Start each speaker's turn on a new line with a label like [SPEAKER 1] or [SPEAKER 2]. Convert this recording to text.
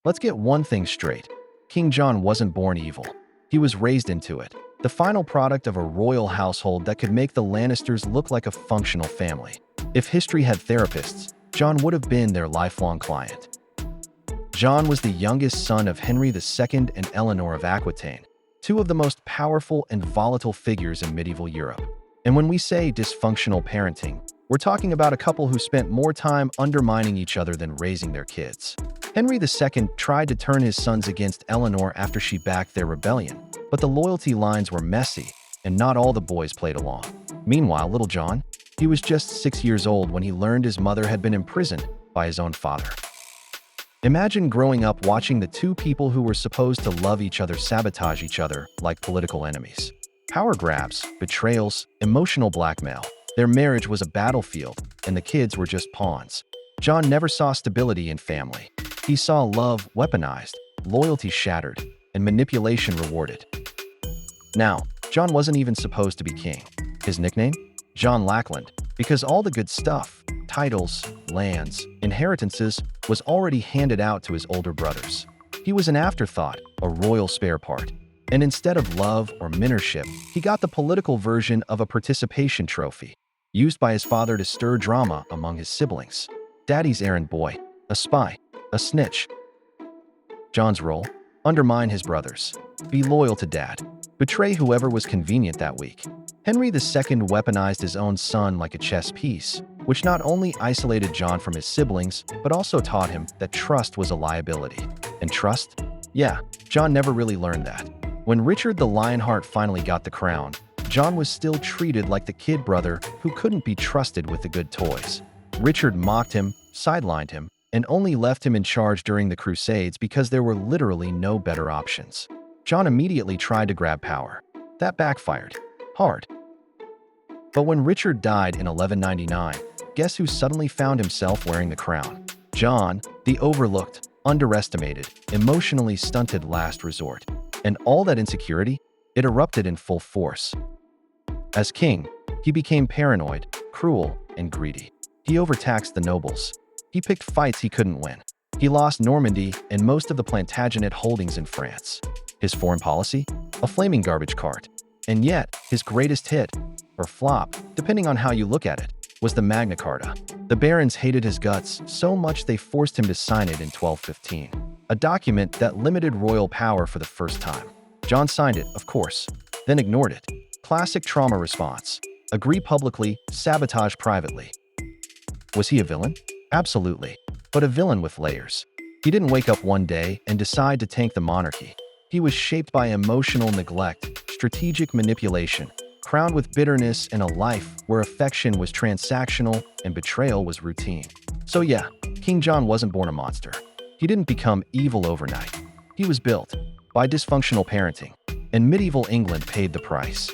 [SPEAKER 1] Let's get one thing straight. King John wasn't born evil. He was raised into it. The final product of a royal household that could make the Lannisters look like a functional family. If history had therapists, John would have been their lifelong client. John was the youngest son of Henry II and Eleanor of Aquitaine, two of the most powerful and volatile figures in medieval Europe. And when we say dysfunctional parenting, we're talking about a couple who spent more time undermining each other than raising their kids. Henry II tried to turn his sons against Eleanor after she backed their rebellion, but the loyalty lines were messy, and not all the boys played along. Meanwhile, little John, he was just 6 years old when he learned his mother had been imprisoned by his own father. Imagine growing up watching the two people who were supposed to love each other sabotage each other like political enemies. Power grabs, betrayals, emotional blackmail. Their marriage was a battlefield, and the kids were just pawns. John never saw stability in family. He saw love weaponized, loyalty shattered, and manipulation rewarded. Now, John wasn't even supposed to be king. His nickname? John Lackland, because all the good stuff, titles, lands, inheritances, was already handed out to his older brothers. He was an afterthought, a royal spare part. And instead of love or minorship, he got the political version of a participation trophy, used by his father to stir drama among his siblings. Daddy's errand boy, a spy, a snitch. John's role? Undermine his brothers. Be loyal to dad. Betray whoever was convenient that week. Henry II weaponized his own son like a chess piece, which not only isolated John from his siblings, but also taught him that trust was a liability. And trust? Yeah, John never really learned that. When Richard the Lionheart finally got the crown, John was still treated like the kid brother who couldn't be trusted with the good toys. Richard mocked him, sidelined him, and only left him in charge during the Crusades because there were literally no better options. John immediately tried to grab power. That backfired. Hard. But when Richard died in 1199, guess who suddenly found himself wearing the crown? John, the overlooked, underestimated, emotionally stunted last resort. And all that insecurity, it erupted in full force. As king, he became paranoid, cruel, and greedy. He overtaxed the nobles. He picked fights he couldn't win. He lost Normandy and most of the Plantagenet holdings in France. His foreign policy? A flaming garbage cart. And yet, his greatest hit, or flop, depending on how you look at it, was the Magna Carta. The barons hated his guts so much they forced him to sign it in 1215, a document that limited royal power for the first time. John signed it, of course, then ignored it. Classic trauma response. Agree publicly, sabotage privately. Was he a villain? Absolutely, but a villain with layers. He didn't wake up one day and decide to tank the monarchy. He was shaped by emotional neglect, strategic manipulation, crowned with bitterness and a life where affection was transactional and betrayal was routine. So yeah, King John wasn't born a monster. He didn't become evil overnight. He was built by dysfunctional parenting, and medieval England paid the price.